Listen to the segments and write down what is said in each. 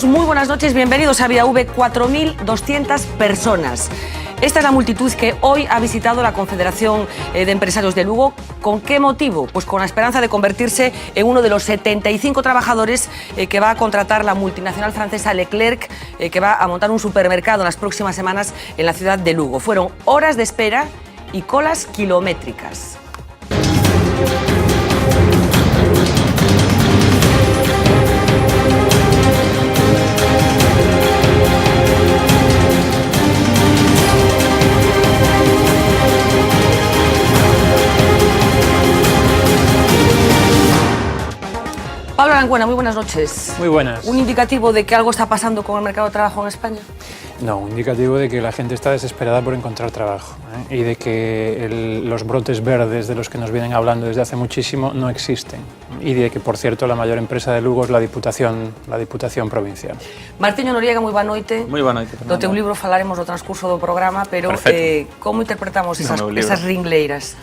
muy buenas noches, bienvenidos a Vía V. 4.200 personas. Esta es la multitud que hoy ha visitado la Confederación de Empresarios de Lugo. ¿Con qué motivo? Pues con la esperanza de convertirse en uno de los 75 trabajadores que va a contratar la multinacional francesa Leclerc, que va a montar un supermercado en las próximas semanas en la ciudad de Lugo. Fueron horas de espera y colas kilométricas. Pablo Arangüena, muy buenas noches. Muy buenas. ¿Un indicativo de que algo está pasando con el mercado de trabajo en España? No, un indicativo de que la gente está desesperada por encontrar trabajo, y de que los brotes verdes de los que nos vienen hablando desde hace muchísimo no existen, y de que, por cierto, la mayor empresa de Lugo es la Diputación Provincial. Martiño Noriega, moi boa noite. Moi boa noite. Do teu libro falaremos no transcurso do programa, pero como interpretamos esas ringleiras?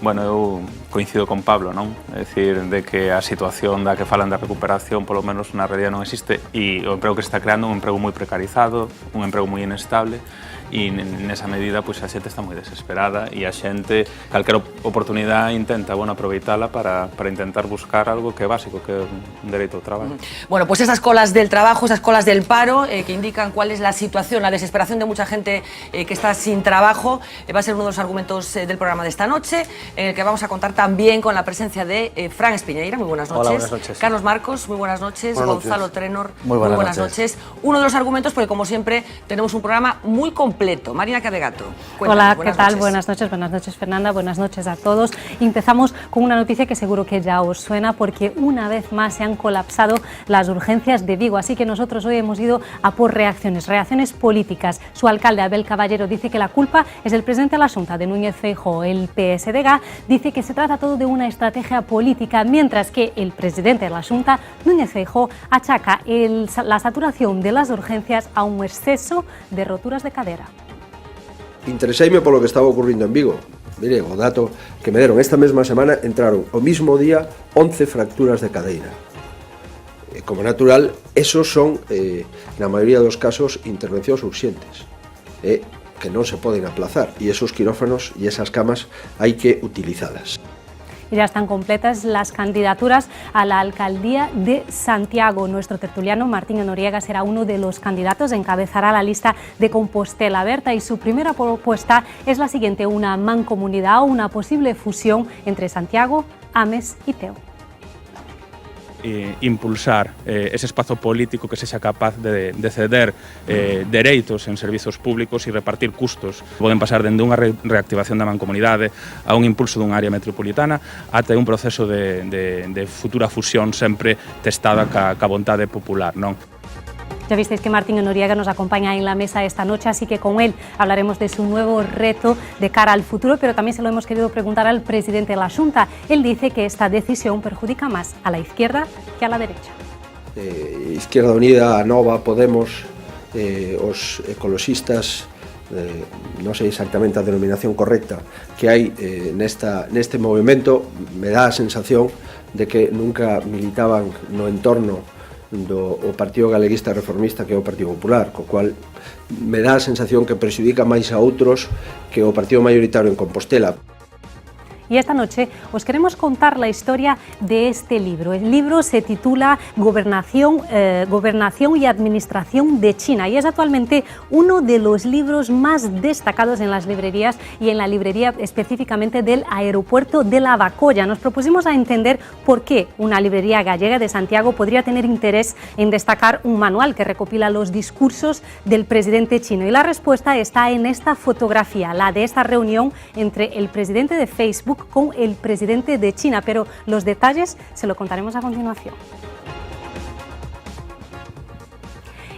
Bueno, eu coincido con Pablo, non? É dicir, de que a situación da que falan da recuperación, polo menos na realidad non existe, e o emprego que se está creando é un emprego moi precarizado, un emprego moi inestable, e nesa medida pois a xente está moi desesperada e a xente, calquera oportunidade intenta, bueno, aproveitala para intentar buscar algo que é básico, que é un dereito ao traballo. Bueno, pues esas colas del trabajo, esas colas del paro, que indican cuál es la situación, la desesperación de mucha gente que está sin trabajo, va a ser uno de los argumentos del programa de esta noche, en el que vamos a contar también con la presencia de Fran Espiñeira, muy buenas noches. Hola, buenas noches. Carlos Marcos, muy buenas noches. Buenas Gonzalo noches. Trenor, muy buenas noches. Uno de los argumentos, porque como siempre tenemos un programa muy completo. Marina Cadegato. Hola, ¿qué tal? Buenas noches Fernanda, buenas noches a todos. Empezamos con una noticia que seguro que ya os suena, porque una vez más se han colapsado las urgencias de Vigo, así que nosotros hoy hemos ido a por reacciones políticas. Su alcalde, Abel Caballero, dice que la culpa es del presidente de la Xunta, de Núñez Feijóo. El PSDG dice que se trata todo de una estrategia política, mientras que el presidente de la Xunta, Núñez Feijóo, achaca la saturación de las urgencias a un exceso de roturas de cadera. Intereseime polo que estaba ocurrindo en Vigo. Mire, o dato que me deron esta mesma semana, entraron o mismo día 11 fracturas de cadeira. Como natural, esos son, na maioría dos casos, intervencións urxentes, que non se poden aplazar, e esos quirófanos e esas camas hai que utilizalas. Y ya están completas las candidaturas a la alcaldía de Santiago. Nuestro tertuliano Martiño Noriega será uno de los candidatos, encabezará la lista de Compostela Berta y su primera propuesta es la siguiente: una mancomunidad o una posible fusión entre Santiago, Ames y Teo. Impulsar ese espazo político que sexa capaz de ceder dereitos en servizos públicos e repartir custos. Poden pasar dende unha reactivación da mancomunidade a un impulso dunha área metropolitana ata un proceso de futura fusión sempre testada ca vontade popular, non? Ya visteis que Martiño Noriega nos acompaña en la mesa esta noche, así que con él hablaremos de su nuevo reto de cara al futuro, pero también se lo hemos querido preguntar al presidente de la Xunta. Él dice que esta decisión perjudica más a la izquierda que a la derecha. Izquierda Unida, a Nova, Podemos, os ecoloxistas, non sei exactamente a denominación correcta que hai neste movimento, me dá a sensación de que nunca militaban no entorno do Partido Galeguista Reformista, que é o Partido Popular, co cual me dá a sensación que perxudica máis a outros que o partido mayoritario en Compostela. Y esta noche os queremos contar la historia de este libro. El libro se titula Gobernación y Administración de China y es actualmente uno de los libros más destacados en las librerías y en la librería específicamente del aeropuerto de Lavacolla. Nos propusimos a entender por qué una librería gallega de Santiago podría tener interés en destacar un manual que recopila los discursos del presidente chino. Y la respuesta está en esta fotografía, la de esta reunión entre el presidente de Facebook con el presidente de China, pero los detalles se lo contaremos a continuación.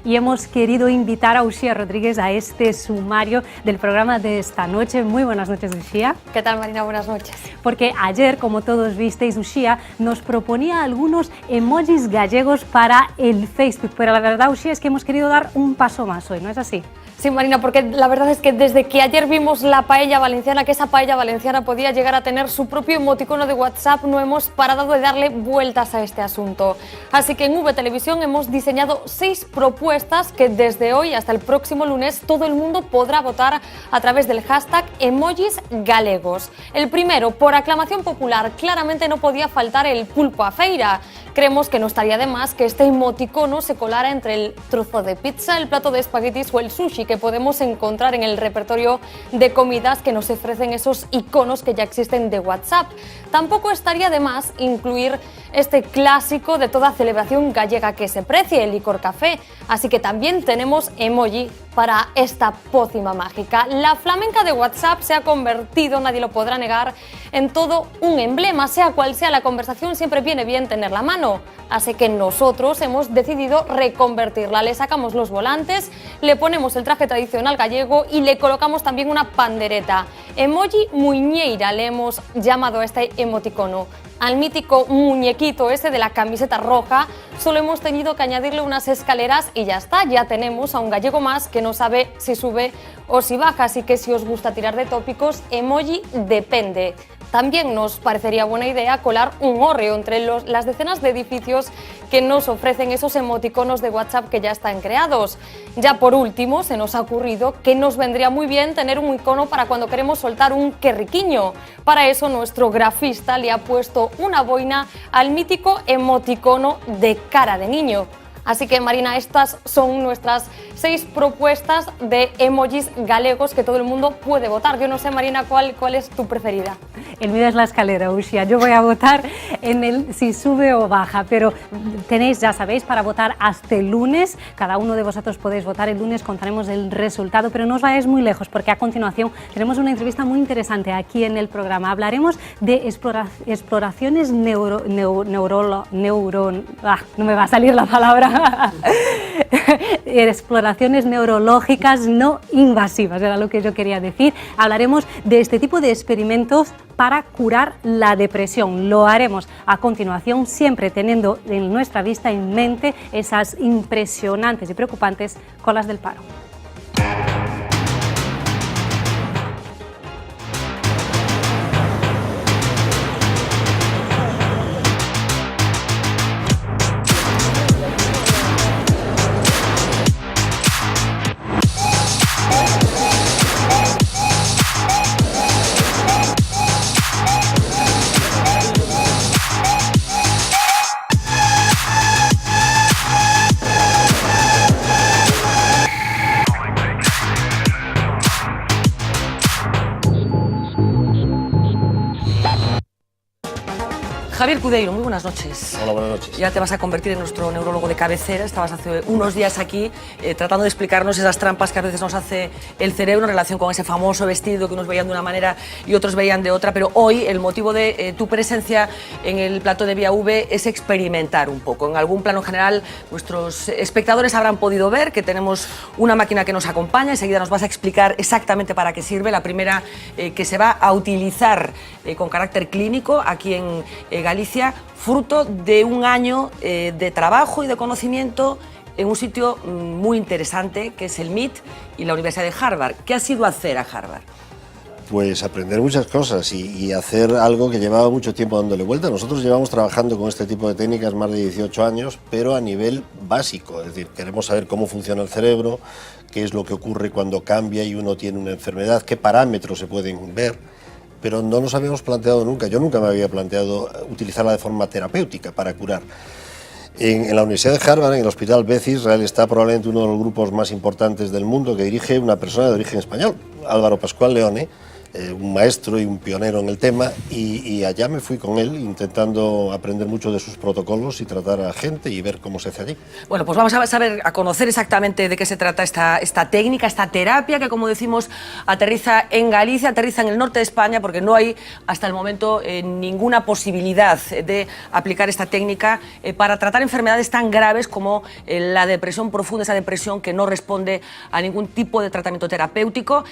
Y hemos querido invitar a Uxía Rodríguez a este sumario del programa de esta noche. Muy buenas noches, Uxía. ¿Qué tal, Marina? Buenas noches. Porque ayer, como todos visteis, Uxía nos proponía algunos emojis gallegos para el Facebook, pero la verdad, Uxía, es que hemos querido dar un paso más hoy, ¿no es así? Sí, Marina, porque la verdad es que desde que ayer vimos la paella valenciana, que esa paella valenciana podía llegar a tener su propio emoticono de WhatsApp, no hemos parado de darle vueltas a este asunto. Así que en V Televisión hemos diseñado 6 propuestas que desde hoy hasta el próximo lunes todo el mundo podrá votar a través del hashtag emojis galegos. El primero, por aclamación popular, claramente no podía faltar el pulpo a feira. Creemos que no estaría de más que este emoticono se colara entre el trozo de pizza, el plato de espaguetis o el sushi que podemos encontrar en el repertorio de comidas que nos ofrecen esos iconos que ya existen de WhatsApp. Tampoco estaría de más incluir este clásico de toda celebración gallega que se precie, el licor café. Así que también tenemos emoji para esta pócima mágica. La flamenca de WhatsApp se ha convertido, nadie lo podrá negar, en todo un emblema. Sea cual sea la conversación, siempre viene bien tenerla a mano. Así que nosotros hemos decidido reconvertirla. Le sacamos los volantes, le ponemos el traje tradicional gallego y le colocamos también una pandereta. Emoji muñeira le hemos llamado a este emoticono. Al mítico muñequito ese de la camiseta roja solo hemos tenido que añadirle unas escaleras y ya está, ya tenemos a un gallego más que no sabe si sube o si baja, así que si os gusta tirar de tópicos, emoji depende. También nos parecería buena idea colar un hórreo entre las decenas de edificios que nos ofrecen esos emoticonos de WhatsApp que ya están creados. Ya por último, se nos ha ocurrido que nos vendría muy bien tener un icono para cuando queremos soltar un qué riquiño. Para eso nuestro grafista le ha puesto una boina al mítico emoticono de cara de niño. Así que, Marina, estas son nuestras 6 propuestas de emojis galegos que todo el mundo puede votar. Yo no sé, Marina, ¿cuál es tu preferida? El mío es la escalera, Uxia. Yo voy a votar en el si sube o baja, pero tenéis, ya sabéis, para votar hasta el lunes. Cada uno de vosotros podéis votar el lunes, contaremos el resultado, pero no os vayáis muy lejos porque a continuación tenemos una entrevista muy interesante aquí en el programa. Hablaremos de exploraciones no me va a salir la palabra. Exploraciones neurológicas no invasivas, era lo que yo quería decir. Hablaremos de este tipo de experimentos para curar la depresión. Lo haremos a continuación, siempre teniendo en nuestra vista en mente esas impresionantes y preocupantes colas del paro. Javier Cudeiro, muy buenas noches. Hola, buenas noches. Ya te vas a convertir en nuestro neurólogo de cabecera. Estabas hace unos días aquí tratando de explicarnos esas trampas que a veces nos hace el cerebro en relación con ese famoso vestido que unos veían de una manera y otros veían de otra, pero hoy el motivo de tu presencia en el plató de Vía V es experimentar un poco. En algún plano general, nuestros espectadores habrán podido ver que tenemos una máquina que nos acompaña. Enseguida nos vas a explicar exactamente para qué sirve. La primera que se va a utilizar con carácter clínico aquí en Galicia, fruto de un año de trabajo y de conocimiento en un sitio muy interesante que es el MIT y la Universidad de Harvard. ¿Qué has ido a hacer a Harvard? Pues aprender muchas cosas y hacer algo que llevaba mucho tiempo dándole vuelta. Nosotros llevamos trabajando con este tipo de técnicas más de 18 años, pero a nivel básico. Es decir, queremos saber cómo funciona el cerebro, qué es lo que ocurre cuando cambia y uno tiene una enfermedad, qué parámetros se pueden ver, pero no nos habíamos planteado nunca, yo nunca me había planteado utilizarla de forma terapéutica para curar. En la Universidad de Harvard, en el Hospital Beth Israel, está probablemente uno de los grupos más importantes del mundo que dirige una persona de origen español, Álvaro Pascual Leone, un maestro y un pionero en el tema, y allá me fui con él intentando aprender mucho de sus protocolos y tratar a gente y ver cómo se hace allí. Bueno, pues vamos a conocer exactamente de qué se trata esta técnica, esta terapia que, como decimos, aterriza en Galicia, aterriza en el norte de España, porque no hay hasta el momento ninguna posibilidad de aplicar esta técnica para tratar enfermedades tan graves como la depresión profunda, esa depresión que no responde a ningún tipo de tratamiento terapéutico.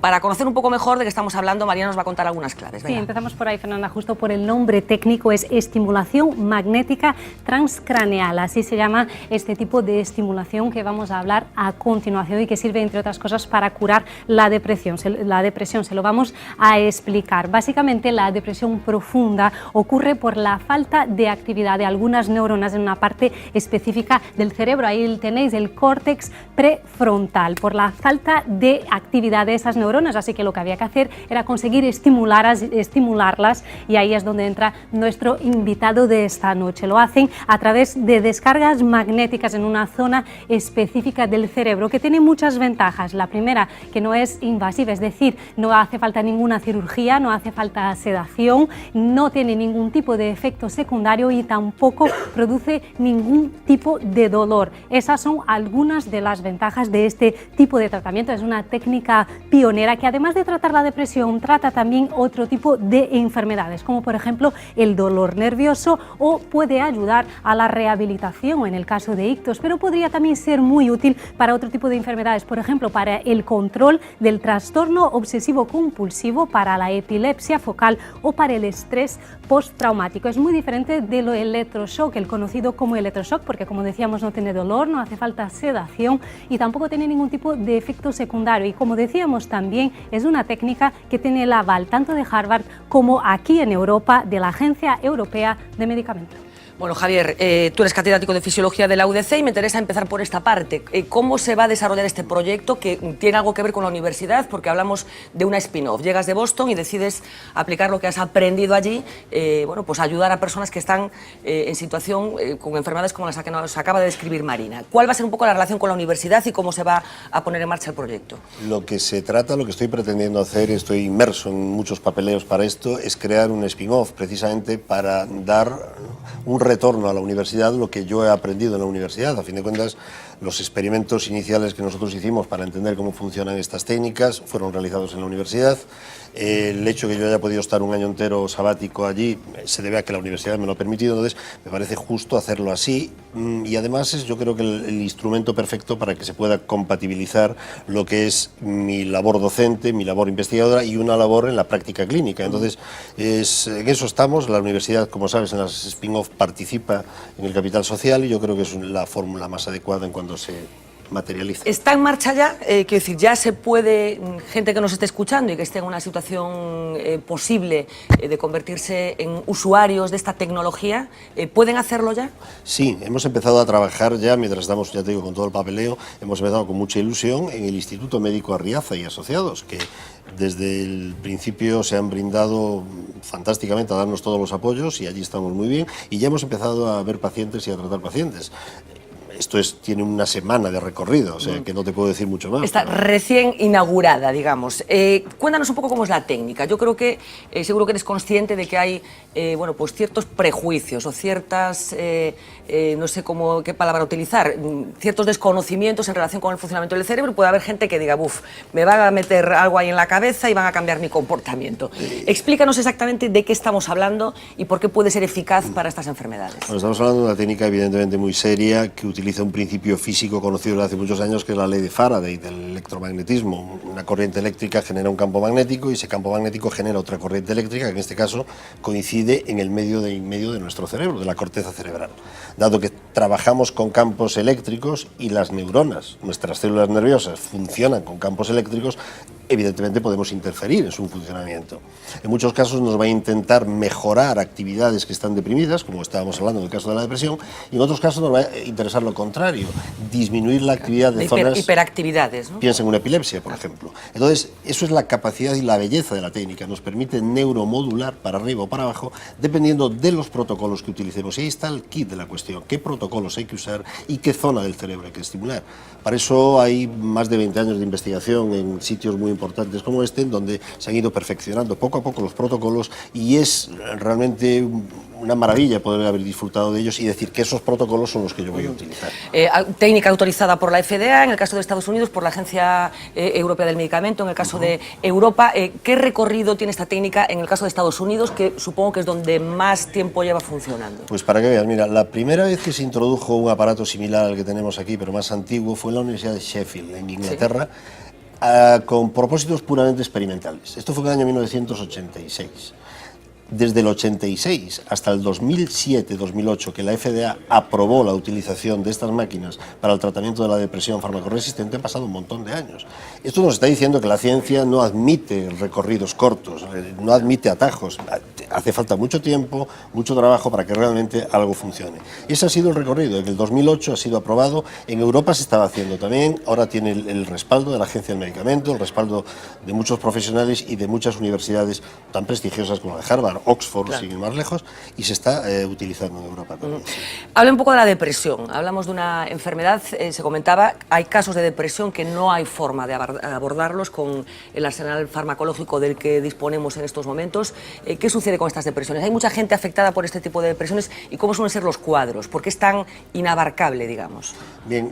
Para conocer un poco mejor de qué estamos estamos hablando, María nos va a contar algunas claves. Sí, empezamos por ahí, Fernanda, justo por el nombre técnico, es estimulación magnética transcraneal, así se llama este tipo de estimulación que vamos a hablar a continuación y que sirve, entre otras cosas, para curar la depresión. Se lo vamos a explicar. Básicamente, la depresión profunda ocurre por la falta de actividad de algunas neuronas en una parte específica del cerebro. Ahí tenéis el córtex prefrontal, por la falta de actividad de esas neuronas, así que lo que había que hacer era conseguir estimularlas, y ahí es donde entra nuestro invitado de esta noche. Lo hacen a través de descargas magnéticas en una zona específica del cerebro que tiene muchas ventajas. La primera, que no es invasiva, es decir, no hace falta ninguna cirugía, no hace falta sedación, no tiene ningún tipo de efecto secundario y tampoco produce ningún tipo de dolor. Esas son algunas de las ventajas de este tipo de tratamiento. Es una técnica pionera que, además de tratar la depresión, trata también otro tipo de enfermedades, como por ejemplo el dolor nervioso, o puede ayudar a la rehabilitación en el caso de ictus, pero podría también ser muy útil para otro tipo de enfermedades, por ejemplo para el control del trastorno obsesivo compulsivo, para la epilepsia focal o para el estrés postraumático. Es muy diferente de lo electroshock, el conocido como electroshock, porque, como decíamos, no tiene dolor, no hace falta sedación y tampoco tiene ningún tipo de efecto secundario. Y como decíamos, también es una técnica que tiene el aval tanto de Harvard como aquí en Europa de la Agencia Europea de Medicamentos. Bueno, Javier, tú eres catedrático de Fisiología de la UDC y me interesa empezar por esta parte. ¿Cómo se va a desarrollar este proyecto que tiene algo que ver con la universidad? Porque hablamos de una spin-off. Llegas de Boston y decides aplicar lo que has aprendido allí, bueno, pues ayudar a personas que están en situación con enfermedades como las que nos acaba de describir Marina. ¿Cuál va a ser un poco la relación con la universidad y cómo se va a poner en marcha el proyecto? Lo que se trata, lo que estoy pretendiendo hacer, estoy inmerso en muchos papeleos para esto, es crear un spin-off precisamente para dar un retorno a la universidad lo que yo he aprendido en la universidad. A fin de cuentas, los experimentos iniciales que nosotros hicimos para entender cómo funcionan estas técnicas fueron realizados en la universidad. El hecho de que yo haya podido estar un año entero sabático allí se debe a que la universidad me lo ha permitido, entonces me parece justo hacerlo así, y además es, yo creo que el instrumento perfecto para que se pueda compatibilizar lo que es mi labor docente, mi labor investigadora y una labor en la práctica clínica. Entonces en eso estamos. La universidad, como sabes, en las spin-off participa en el capital social y yo creo que es la fórmula más adecuada en cuando se materializa. ¿Está en marcha ya? Quiero decir, ya se puede, gente que nos esté escuchando y que esté en una situación posible de convertirse en usuarios de esta tecnología, ¿pueden hacerlo ya? Sí, hemos empezado a trabajar ya, mientras estamos, ya te digo, con todo el papeleo, hemos empezado con mucha ilusión en el Instituto Médico Arriaza y Asociados, que desde el principio se han brindado fantásticamente a darnos todos los apoyos y allí estamos muy bien, y ya hemos empezado a ver pacientes y a tratar pacientes. Esto tiene una semana de recorrido, o sea que no te puedo decir mucho más. Está recién inaugurada, digamos. Cuéntanos un poco cómo es la técnica. Yo creo que seguro que eres consciente de que hay bueno, pues ciertos prejuicios o ciertas, no sé qué palabra utilizar, ciertos desconocimientos en relación con el funcionamiento del cerebro. Puede haber gente que diga, buf, me van a meter algo ahí en la cabeza y van a cambiar mi comportamiento. Explícanos exactamente de qué estamos hablando y por qué puede ser eficaz para estas enfermedades. Bueno, estamos hablando de una técnica evidentemente muy seria que utiliza un principio físico conocido desde hace muchos años, que es la ley de Faraday, del electromagnetismo. Una corriente eléctrica genera un campo magnético y ese campo magnético genera otra corriente eléctrica, que en este caso coincide en el medio de nuestro cerebro, de la corteza cerebral. Dado que trabajamos con campos eléctricos y las neuronas, nuestras células nerviosas, funcionan con campos eléctricos, evidentemente podemos interferir en su funcionamiento. En muchos casos nos va a intentar mejorar actividades que están deprimidas, como estábamos hablando en el caso de la depresión, y en otros casos nos va a interesar lo contrario, disminuir la actividad de zonas... hiperactividades, ¿no? Piensa en una epilepsia, por ejemplo. Entonces, eso es la capacidad y la belleza de la técnica. Nos permite neuromodular para arriba o para abajo, dependiendo de los protocolos que utilicemos. Y ahí está el kit de la cuestión. ¿Qué protocolos hay que usar y qué zona del cerebro hay que estimular? Para eso hay más de 20 años de investigación en sitios muy importantes como este, en donde se han ido perfeccionando poco a poco los protocolos, y es realmente una maravilla poder haber disfrutado de ellos y decir que esos protocolos son los que yo voy a utilizar. Técnica autorizada por la FDA, en el caso de Estados Unidos por la Agencia Europea del Medicamento, en el caso de Europa. ¿Qué recorrido tiene esta técnica en el caso de Estados Unidos, que supongo que es donde más tiempo lleva funcionando? Pues para que veas, mira, la primera vez que se introdujo un aparato similar al que tenemos aquí, pero más antiguo, fue en la Universidad de Sheffield, en Inglaterra. Sí. con propósitos puramente experimentales. Esto fue en el año 1986. Desde el 86 hasta el 2007-2008, que la FDA aprobó la utilización de estas máquinas para el tratamiento de la depresión farmacoresistente, han pasado un montón de años. Esto nos está diciendo que la ciencia no admite recorridos cortos, no admite atajos. Hace falta mucho tiempo, mucho trabajo para que realmente algo funcione. Ese ha sido el recorrido. En el 2008 ha sido aprobado, en Europa se estaba haciendo también, ahora tiene el respaldo de la Agencia del Medicamento, el respaldo de muchos profesionales y de muchas universidades tan prestigiosas como la de Harvard, Oxford, claro, sin ir más lejos, y se está utilizando en Europa también. Habla un poco de la depresión. Hablamos de una enfermedad, se comentaba, hay casos de depresión que no hay forma de abordarlos con el arsenal farmacológico del que disponemos en estos momentos. ¿Qué sucede con estas depresiones? Hay mucha gente afectada por este tipo de depresiones y cómo suelen ser los cuadros, ¿por qué es tan inabarcable, digamos? Bien,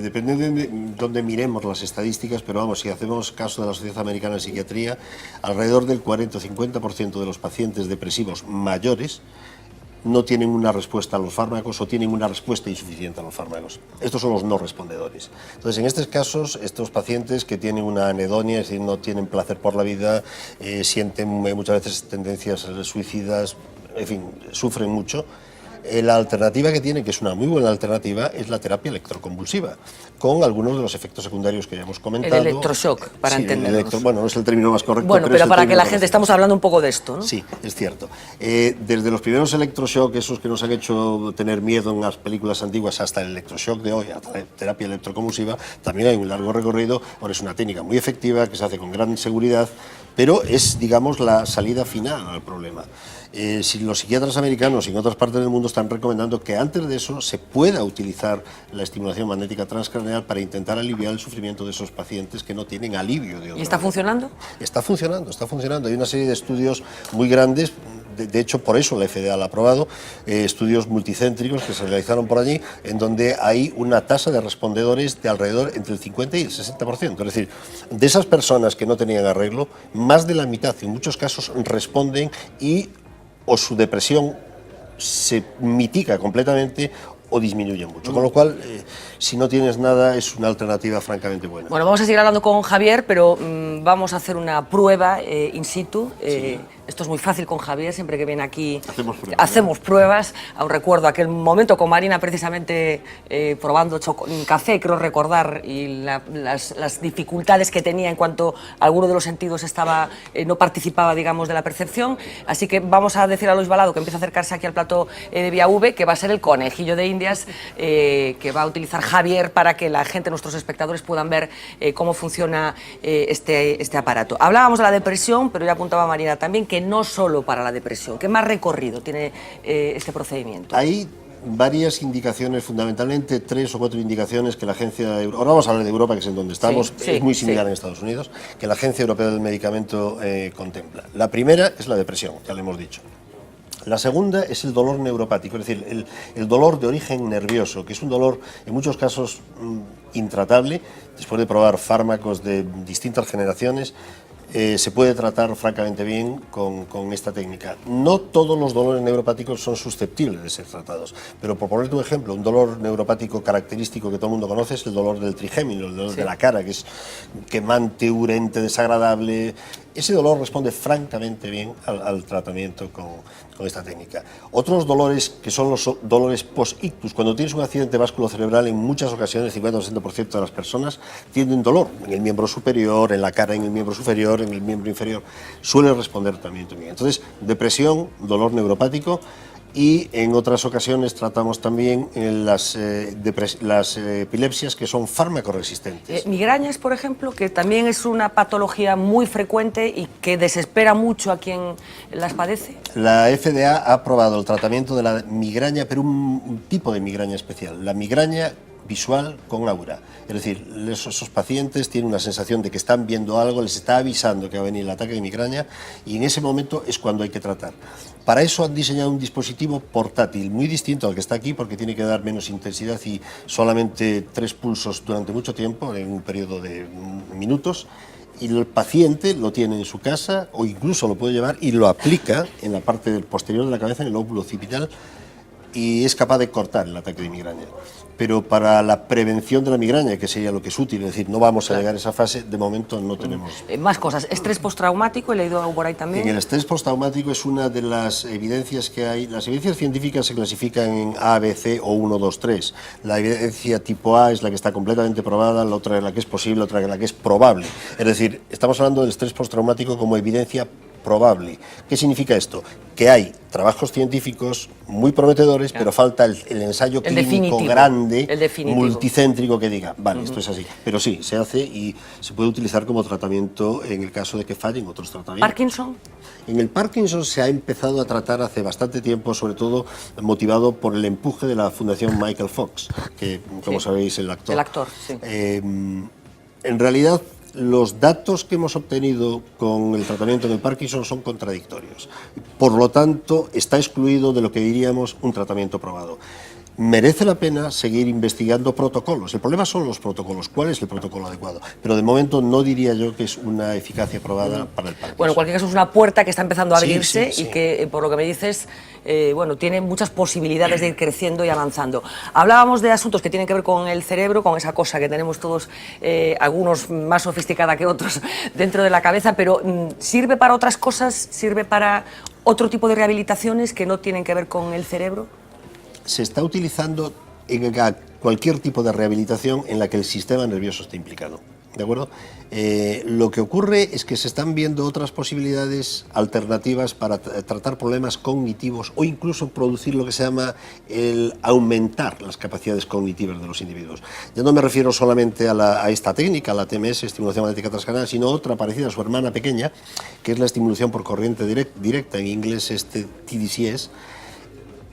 depende de dónde miremos las estadísticas, pero vamos, si hacemos caso de la Sociedad Americana de Psiquiatría, alrededor del 40 o 50% de los pacientes depresivos mayores no tienen una respuesta a los fármacos o tienen una respuesta insuficiente a los fármacos. Estos son los no respondedores. Entonces, en estos casos, estos pacientes que tienen una anedonia, es decir, no tienen placer por la vida, sienten muchas veces tendencias suicidas, en fin, sufren mucho. La alternativa que tiene, que es una muy buena alternativa, es la terapia electroconvulsiva, con algunos de los efectos secundarios que ya hemos comentado. El electroshock, para entendernos. Bueno, no es el término más correcto. Bueno, pero para que la gente, estamos hablando un poco de esto, ¿no? Sí, es cierto. Desde los primeros electroshock, esos que nos han hecho tener miedo en las películas antiguas, hasta el electroshock de hoy, hasta la terapia electroconvulsiva, también hay un largo recorrido. Ahora es una técnica muy efectiva, que se hace con gran seguridad, pero es, digamos, la salida final al problema. Si los psiquiatras americanos y en otras partes del mundo están recomendando que antes de eso se pueda utilizar la estimulación magnética transcraneal para intentar aliviar el sufrimiento de esos pacientes que no tienen alivio de otra ¿Y está funcionando? Está funcionando, está funcionando. Hay una serie de estudios muy grandes, de hecho por eso la FDA lo ha aprobado, estudios multicéntricos que se realizaron por allí, en donde hay una tasa de respondedores de alrededor entre el 50 y el 60%. Es decir, de esas personas que no tenían arreglo, más de la mitad, en muchos casos, responden y o su depresión se mitiga completamente o disminuye mucho. Con lo cual, si no tienes nada, es una alternativa francamente buena. Bueno, vamos a seguir hablando con Javier, pero vamos a hacer una prueba in situ. Sí. Esto es muy fácil con Javier, siempre que viene aquí hacemos pruebas. Aún recuerdo aquel momento con Marina, precisamente probando café, creo recordar, y las dificultades que tenía en cuanto alguno de los sentidos no participaba, digamos, de la percepción. Así que vamos a decir a Luis Balado que empieza a acercarse aquí al plató de Vía V, que va a ser el conejillo de Indias que va a utilizar Javier para que la gente, nuestros espectadores, puedan ver cómo funciona este aparato. Hablábamos de la depresión, pero ya apuntaba Marina también que no solo para la depresión. ¿Qué más recorrido tiene este procedimiento? Hay varias indicaciones, fundamentalmente 3 o 4 indicaciones que la agencia... Ahora vamos a hablar de Europa, que es en donde estamos, sí, es muy similar en Estados Unidos, que la Agencia Europea del Medicamento contempla. La primera es la depresión, ya lo hemos dicho. La segunda es el dolor neuropático, es decir, el dolor de origen nervioso, que es un dolor en muchos casos intratable. Después de probar fármacos de distintas generaciones, se puede tratar francamente bien con esta técnica. No todos los dolores neuropáticos son susceptibles de ser tratados, pero por ponerte un ejemplo, un dolor neuropático característico que todo el mundo conoce es el dolor del trigémino, el dolor de la cara, que es quemante, urente, desagradable. Ese dolor responde francamente bien al tratamiento con esta técnica. Otros dolores, que son los dolores post-ictus, cuando tienes un accidente vasculocerebral, en muchas ocasiones, el 50 o 60% de las personas tienen dolor en el miembro superior, en la cara, en el miembro superior, en el miembro inferior. Suele responder también bien. Entonces, depresión, dolor neuropático. Y en otras ocasiones tratamos también las epilepsias que son fármacoresistentes. Migrañas, por ejemplo, que también es una patología muy frecuente y que desespera mucho a quien las padece. La FDA ha aprobado el tratamiento de la migraña, pero un tipo de migraña especial, la migraña visual con aura. Es decir, esos pacientes tienen una sensación de que están viendo algo, les está avisando que va a venir el ataque de migraña y en ese momento es cuando hay que tratar. Para eso han diseñado un dispositivo portátil muy distinto al que está aquí porque tiene que dar menos intensidad y solamente 3 pulsos durante mucho tiempo, en un periodo de minutos. Y el paciente lo tiene en su casa o incluso lo puede llevar y lo aplica en la parte posterior de la cabeza, en el lóbulo occipital, y es capaz de cortar el ataque de migraña. Pero para la prevención de la migraña, que sería lo que es útil, es decir, no vamos a llegar a esa fase, de momento no tenemos. Más cosas, estrés postraumático, he leído algo por ahí también. En el estrés postraumático es una de las evidencias que hay. Las evidencias científicas se clasifican en A, B, C o 1, 2, 3. La evidencia tipo A es la que está completamente probada, la otra es la que es posible, otra es la que es probable. Es decir, estamos hablando del estrés postraumático como evidencia probable. ¿Qué significa esto? Que hay trabajos científicos muy prometedores, pero falta el ensayo clínico grande, multicéntrico, que diga, vale, esto es así. Pero sí, se hace y se puede utilizar como tratamiento en el caso de que fallen otros tratamientos. ¿Parkinson? En el Parkinson se ha empezado a tratar hace bastante tiempo, sobre todo motivado por el empuje de la Fundación Michael Fox, que, como sabéis, el actor. El actor, sí. En realidad, los datos que hemos obtenido con el tratamiento del Parkinson son contradictorios. Por lo tanto, está excluido de lo que diríamos un tratamiento probado. Merece la pena seguir investigando protocolos. El problema son los protocolos. ¿Cuál es el protocolo adecuado? Pero de momento no diría yo que es una eficacia probada para el Parkinson. Bueno, en cualquier caso es una puerta que está empezando a abrirse y que, por lo que me dices, bueno, tiene muchas posibilidades de ir creciendo y avanzando. Hablábamos de asuntos que tienen que ver con el cerebro, con esa cosa que tenemos todos, algunos más sofisticada que otros, dentro de la cabeza, pero ¿sirve para otras cosas? ¿Sirve para otro tipo de rehabilitaciones que no tienen que ver con el cerebro? Se está utilizando en cualquier tipo de rehabilitación en la que el sistema nervioso esté implicado, ¿de acuerdo? Lo que ocurre es que se están viendo otras posibilidades alternativas para tratar problemas cognitivos o incluso producir lo que se llama el aumentar las capacidades cognitivas de los individuos. Ya no me refiero solamente a esta técnica, la TMS, estimulación magnética transcranial, sino otra parecida a su hermana pequeña, que es la estimulación por corriente directa, en inglés TDCS.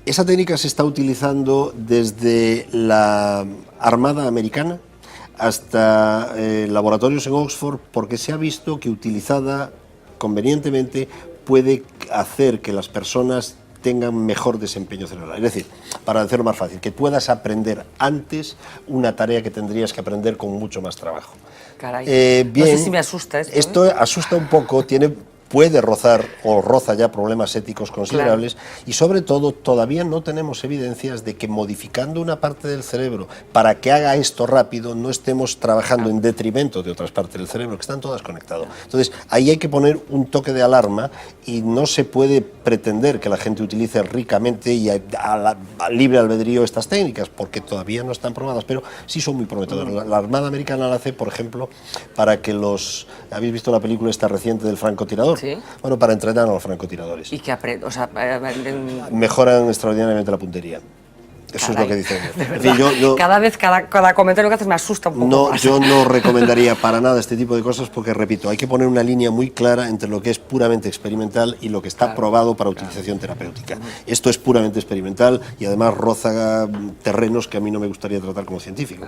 Esa técnica se está utilizando desde la Armada Americana hasta laboratorios en Oxford, porque se ha visto que utilizada convenientemente puede hacer que las personas tengan mejor desempeño cerebral. Es decir, para hacerlo más fácil, que puedas aprender antes una tarea que tendrías que aprender con mucho más trabajo. Caray, bien, no sé si me asusta esto. Esto asusta un poco, puede rozar o roza ya problemas éticos considerables, y sobre todo todavía no tenemos evidencias de que modificando una parte del cerebro para que haga esto rápido no estemos trabajando en detrimento de otras partes del cerebro, que están todas conectadas. Entonces ahí hay que poner un toque de alarma y no se puede pretender que la gente utilice ricamente y a libre albedrío estas técnicas, porque todavía no están probadas, pero sí son muy prometedoras. La Armada Americana la hace, por ejemplo, para que ¿habéis visto la película esta reciente del francotirador? Sí. Bueno, para entrenar a los francotiradores. ¿Y qué aprende? O sea, mejoran extraordinariamente la puntería. Eso es lo que dicen. En fin, cada vez, cada comentario que haces me asusta un poco más. Yo no recomendaría para nada este tipo de cosas porque, repito, hay que poner una línea muy clara entre lo que es puramente experimental y lo que está probado para utilización terapéutica. Esto es puramente experimental y además roza terrenos que a mí no me gustaría tratar como científico.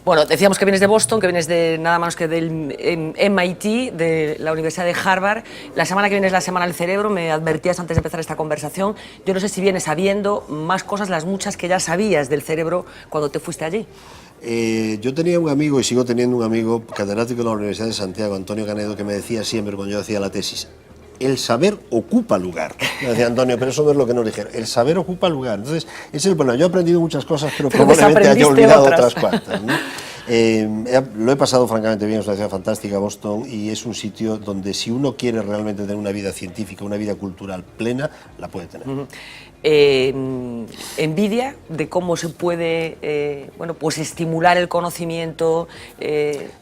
Bueno, decíamos que vienes de Boston, que vienes de nada más que del MIT, de la Universidad de Harvard. La semana que viene es la Semana del Cerebro, me advertías antes de empezar esta conversación. Yo no sé si vienes sabiendo más cosas, las muchas que ya sabías del cerebro cuando te fuiste allí. Yo tenía un amigo y sigo teniendo un amigo catedrático de la Universidad de Santiago, Antonio Canedo, que me decía siempre cuando yo hacía la tesis: el saber ocupa lugar. Me decía Antonio, pero eso no es lo que nos dijeron. El saber ocupa lugar. Entonces, ese es el problema. Yo he aprendido muchas cosas, pero probablemente haya olvidado otras cuantas, ¿no? Lo he pasado francamente bien, es una ciudad fantástica, Boston, y es un sitio donde si uno quiere realmente tener una vida científica, una vida cultural plena, la puede tener. Envidia de cómo se puede bueno, pues estimular el conocimiento.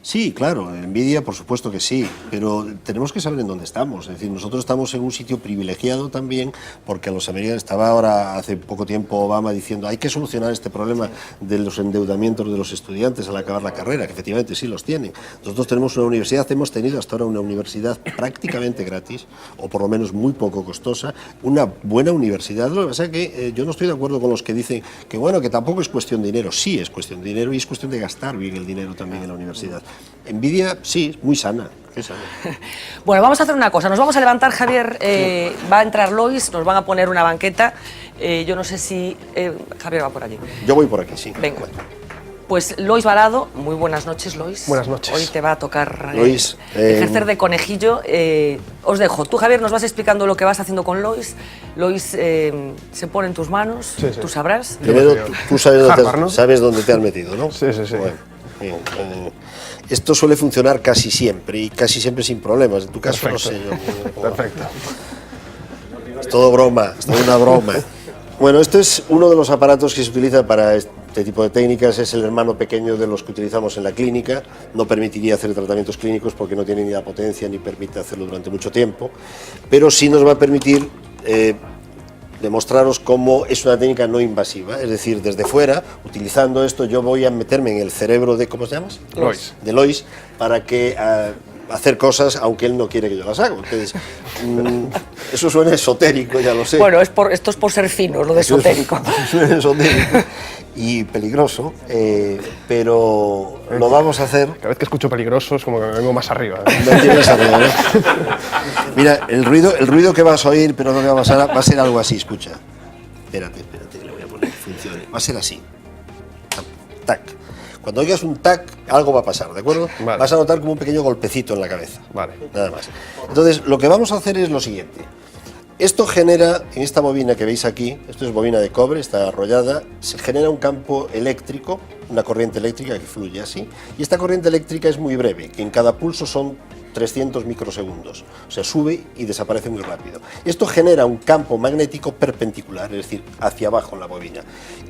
Sí, claro, envidia por supuesto que sí, pero tenemos que saber en dónde estamos. Es decir, nosotros estamos en un sitio privilegiado también, porque a los americanos, estaba ahora hace poco tiempo Obama diciendo hay que solucionar este problema de los endeudamientos de los estudiantes al acabar la carrera, que efectivamente sí los tienen. Nosotros tenemos una universidad, hemos tenido hasta ahora una universidad prácticamente gratis, o por lo menos muy poco costosa, una buena universidad. Lo que pasa es que yo no estoy de acuerdo con los que dicen que bueno, que tampoco es cuestión de dinero. Sí es cuestión de dinero y es cuestión de gastar bien el dinero también en la universidad. Envidia, sí, muy sana. Bueno, vamos a hacer una cosa, nos vamos a levantar, Javier, va a entrar Lois, nos van a poner una banqueta, yo no sé si... Javier va por allí. Yo voy por aquí, sí. Venga. Pues Lois Varado, muy buenas noches, Lois. Buenas noches. Hoy te va a tocar Lois, ejercer de conejillo. Os dejo. Tú, Javier, nos vas explicando lo que vas haciendo con Lois. Lois se pone en tus manos, Sí, sí. tú sabrás. Primero, tú sabes dónde, Harvard, ¿no? sabes dónde te has metido, ¿no? Sí, sí, sí. Bueno, bien, esto suele funcionar casi siempre y casi siempre sin problemas. En tu caso, Perfecto. no sé yo. Perfecto. Es todo broma, es toda una broma. Bueno, este es uno de los aparatos que se utiliza para este tipo de técnicas, es el hermano pequeño de los que utilizamos en la clínica. No permitiría hacer tratamientos clínicos porque no tiene ni la potencia ni permite hacerlo durante mucho tiempo, pero sí nos va a permitir demostraros cómo es una técnica no invasiva, es decir, desde fuera, utilizando esto, yo voy a meterme en el cerebro de, ¿cómo se llama? Lois. De Lois, para que hacer cosas, aunque él no quiere que yo las haga. Entonces, eso suena esotérico, ya lo sé. Bueno, esto es por ser finos, lo de esotérico. Suena esotérico y peligroso, pero lo vamos a hacer. Cada vez que escucho peligroso es como que me vengo más arriba. No tienes arriba, ¿no? Mira, el ruido que vas a oír, pero no que va a pasar, va a ser algo así, escucha. Espérate, le voy a poner que funcione. Va a ser así. Tac. Cuando oigas un tac, algo va a pasar, ¿de acuerdo? Vale. Vas a notar como un pequeño golpecito en la cabeza. Vale. Nada más. Entonces, lo que vamos a hacer es lo siguiente. Esto genera, en esta bobina que veis aquí, esto es bobina de cobre, está arrollada, se genera un campo eléctrico, una corriente eléctrica que fluye así, y esta corriente eléctrica es muy breve, que en cada pulso son 300 microsegundos, o sea, sube y desaparece muy rápido. Esto genera un campo magnético perpendicular, es decir, hacia abajo en la bobina.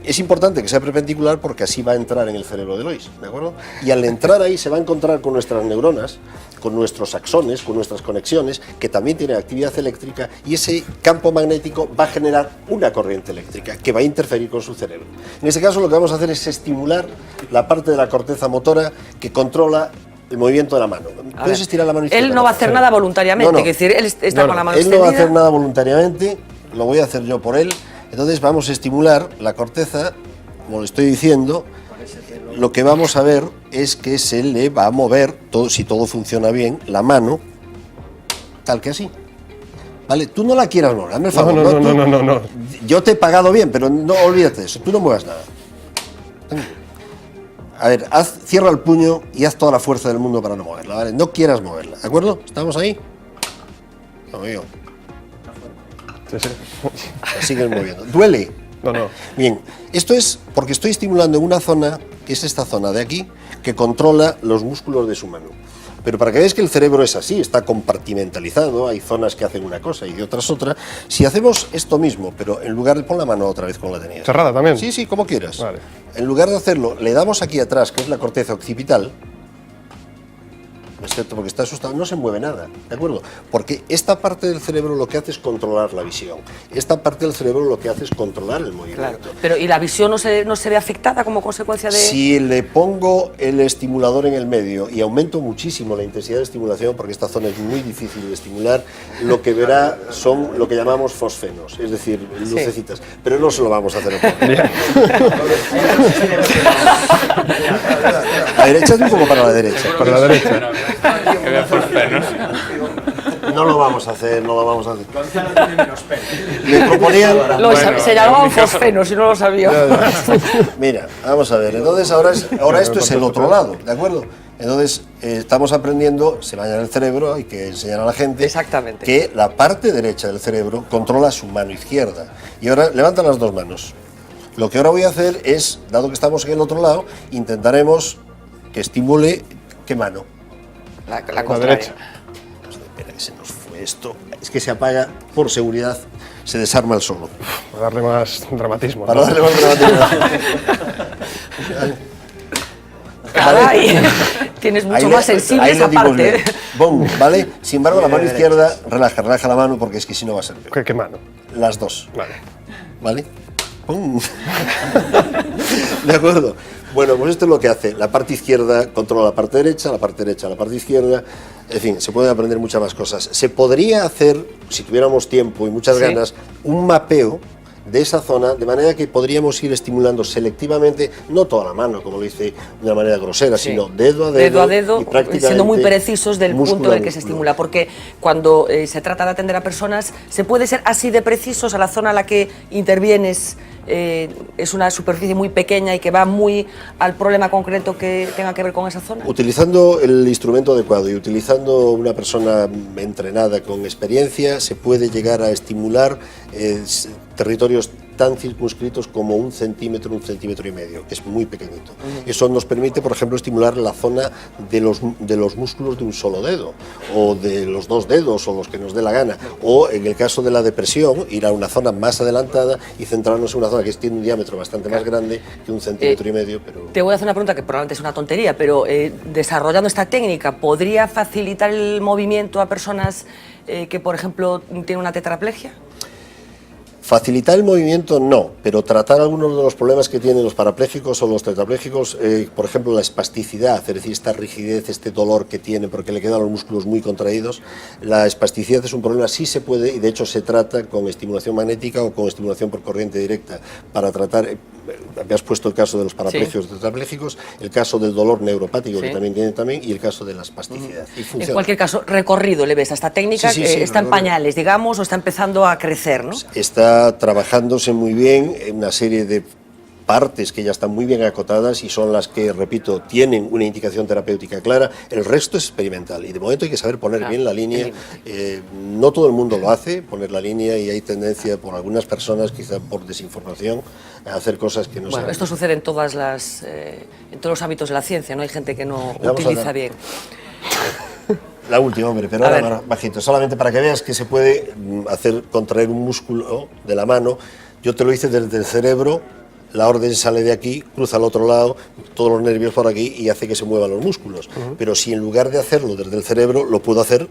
Es importante que sea perpendicular porque así va a entrar en el cerebro de Lois, ¿de acuerdo? Y al entrar ahí se va a encontrar con nuestras neuronas, con nuestros axones, con nuestras conexiones, que también tienen actividad eléctrica, y ese campo magnético va a generar una corriente eléctrica que va a interferir con su cerebro. En este caso lo que vamos a hacer es estimular la parte de la corteza motora que controla el movimiento de la mano. Puedes estirar la mano izquierda. Él no va a hacer nada voluntariamente, es decir, él está con la mano Él no va a extendida. hacer nada voluntariamente, lo voy a hacer yo por él. Entonces vamos a estimular la corteza, como le estoy diciendo. Lo que vamos a ver es que se le va a mover, si todo funciona bien, la mano, tal que así. ¿Vale? Tú no la quieras mover, hazme el favor. No. Yo te he pagado bien, pero no olvídate de eso, tú no muevas nada. A ver, cierra el puño y haz toda la fuerza del mundo para no moverla, ¿vale? No quieras moverla, ¿de acuerdo? ¿Estamos ahí? No, yo. Sí, sí. La sigues moviendo. ¿Duele? No. Bien, esto es porque estoy estimulando en una zona, que es esta zona de aquí, que controla los músculos de su mano. Pero para que veáis que el cerebro es así, está compartimentalizado, hay zonas que hacen una cosa y otras otra. Si hacemos esto mismo, pero en lugar de pon la mano otra vez como la tenías. ¿Cerrada también? Sí, como quieras. Vale. En lugar de hacerlo, le damos aquí atrás, que es la corteza occipital, excepto porque está asustado, no se mueve nada, ¿de acuerdo? Porque esta parte del cerebro lo que hace es controlar la visión. Esta parte del cerebro lo que hace es controlar el movimiento. Claro. Pero ¿y la visión no se ve afectada como consecuencia de...? Si le pongo el estimulador en el medio y aumento muchísimo la intensidad de estimulación, porque esta zona es muy difícil de estimular, lo que verá son lo que llamamos fosfenos, es decir, lucecitas. Pero no se lo vamos a hacer. A ver, échate un poco para la derecha. Para la derecha. No lo vamos a hacer, Me proponían... Se llamaban fosfenos, si no lo sabía. Mira, vamos a ver, entonces ahora esto es el otro lado, ¿de acuerdo? Entonces estamos aprendiendo, se baña en el cerebro, hay que enseñar a la gente Exactamente. que la parte derecha del cerebro controla su mano izquierda. Y ahora levanta las dos manos. Lo que ahora voy a hacer es, dado que estamos en el otro lado, intentaremos que estimule, ¿qué mano? La La contraria. derecha. Pues espera, que se nos fue esto. Es que se apaga por seguridad, se desarma el solo. Para darle más dramatismo. Para ¿no? darle más dramatismo. Caray, tienes mucho más sensible ahí esa lo dimos parte. bien. Bom, ¿vale? Sin embargo, la mano izquierda, relaja la mano porque es que si no va a ser peor. ¿Qué mano? Las dos. Vale. ¿Vale? ¡Pum! ¿De acuerdo? Bueno, pues esto es lo que hace. La parte izquierda controla la parte derecha, la parte derecha la parte izquierda. En fin, se pueden aprender muchas más cosas. Se podría hacer, si tuviéramos tiempo y muchas ganas, un mapeo de esa zona, de manera que podríamos ir estimulando selectivamente, no toda la mano, como lo hice de una manera grosera, Sí. sino dedo a dedo, y prácticamente siendo muy precisos del músculo punto a en que se músculo. estimula, porque cuando se trata de atender a personas, ¿se puede ser así de precisos? A la zona a la que intervienes es una superficie muy pequeña y que va muy al problema concreto que tenga que ver con esa zona. Utilizando el instrumento adecuado y utilizando una persona entrenada con experiencia, se puede llegar a estimular territorios tan circunscritos como 1 centímetro, 1,5 centímetros, que es muy pequeñito. Eso nos permite, por ejemplo, estimular la zona de los músculos de un solo dedo, o de los 2 dedos, o los que nos dé la gana, o en el caso de la depresión, ir a una zona más adelantada y centrarnos en una zona que tiene un diámetro bastante más grande que 1,5 centímetros. Pero... Te voy a hacer una pregunta que probablemente es una tontería, pero desarrollando esta técnica, ¿podría facilitar el movimiento a personas que, por ejemplo, tienen una tetraplegia? Facilitar el movimiento no, pero tratar algunos de los problemas que tienen los parapléjicos o los tetrapléjicos, por ejemplo la espasticidad, es decir, esta rigidez, este dolor que tiene porque le quedan los músculos muy contraídos, la espasticidad es un problema, sí se puede, y de hecho se trata con estimulación magnética o con estimulación por corriente directa para tratar. Habías puesto el caso de los parapléjicos tetrapléjicos, el caso del dolor neuropático que también tiene y el caso de la espasticidad. Y en cualquier caso, recorrido le ves a esta técnica, que está en pañales, digamos, o está empezando a crecer, ¿no? Está trabajándose muy bien en una serie de partes que ya están muy bien acotadas y son las que, repito, tienen una indicación terapéutica clara. El resto es experimental y de momento hay que saber poner bien la línea. No todo el mundo lo hace, poner la línea, y hay tendencia por algunas personas, quizá por desinformación, a hacer cosas que no Bueno, esto sucede en todos los ámbitos de la ciencia, ¿no? Hay gente que no utiliza bien. La última, hombre, pero ahora bajito, solamente para que veas que se puede hacer contraer un músculo de la mano. Yo te lo hice desde el cerebro, la orden sale de aquí, cruza al otro lado, todos los nervios por aquí y hace que se muevan los músculos. Pero si en lugar de hacerlo desde el cerebro, lo puedo hacer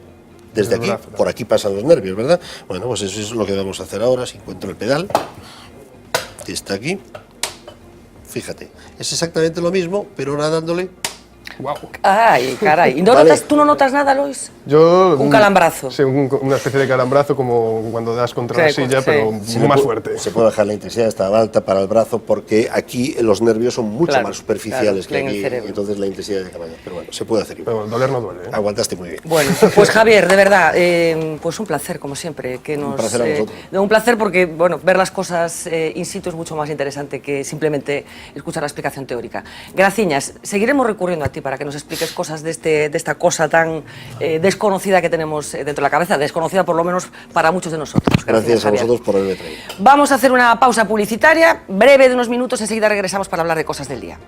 desde aquí, por aquí pasan los nervios, ¿verdad? Bueno, pues eso es lo que vamos a hacer ahora. Si encuentro el pedal, que está aquí, fíjate, es exactamente lo mismo, pero ahora dándole... Wow. Ay, caray. ¿Y tú no notas nada, Lois? Yo... Un calambrazo. Sí, una especie de calambrazo como cuando das contra la silla, pero más fuerte. Se puede bajar la intensidad, está alta para el brazo, porque aquí los nervios son mucho más superficiales que aquí, entonces la intensidad llega mayor. Pero bueno, se puede hacer igual. Pero doler no duele, ¿eh? Aguantaste muy bien. Bueno, pues Javier, de verdad, pues un placer, como siempre. Un placer a vosotros. Un placer porque, bueno, ver las cosas in situ es mucho más interesante que simplemente escuchar la explicación teórica. Graciñas, seguiremos recurriendo a ti para que nos expliques cosas de esta cosa tan desconocida que tenemos dentro de la cabeza, desconocida por lo menos para muchos de nosotros. Gracias a vosotros por haberme traído. Vamos a hacer una pausa publicitaria breve de unos minutos, enseguida regresamos para hablar de cosas del día.